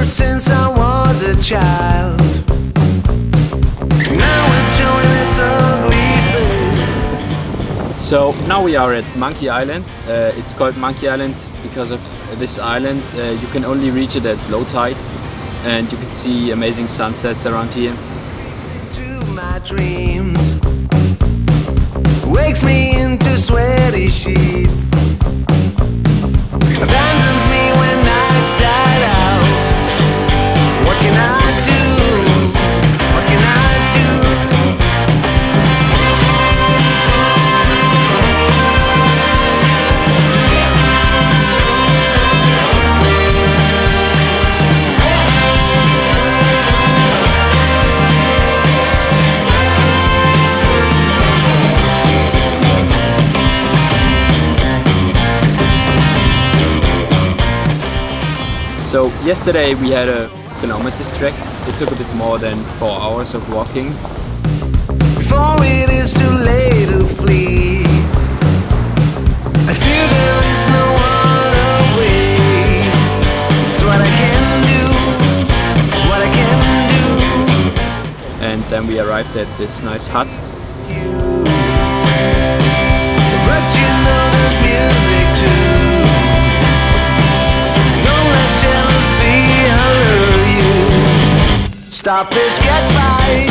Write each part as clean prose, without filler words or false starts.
Since I was a child, now it's showing its ugly face. So now we are at Monkey Island. It's called Monkey Island because of this island. You can only reach it at low tide, and you can see amazing sunsets around here. Creeps into my dreams, wakes me into sweaty sheets, abandons me when nights died out. What can I do? What can I do? So yesterday we had a kilometers trek. It took a bit more than 4 hours of walking. Before it is too late to flee, I feel there is no other way. It's what I can do, what I can do. And then we arrived at this nice hut. But you know there's music too. Don't let jealousy allure you. Stop this, get right.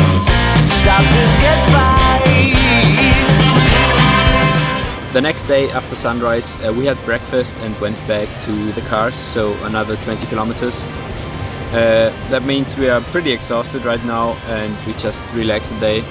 Stop this, get right. The next day after sunrise we had breakfast and went back to the cars, so another 20 kilometers. That means we are pretty exhausted right now and we just relaxed the day.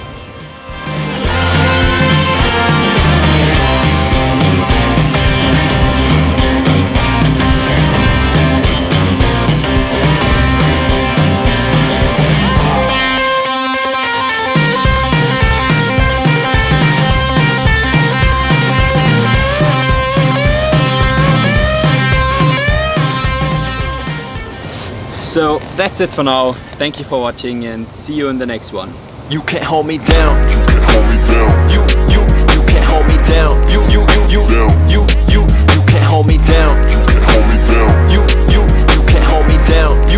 So that's it for now. Thank you for watching and see you in the next one. You can't hold me down. You can't hold me down. You can't hold me down. You can't hold me down. You can't hold me down. You can't hold me down.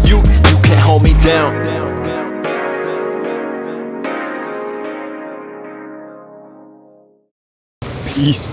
You can't hold me down. Peace.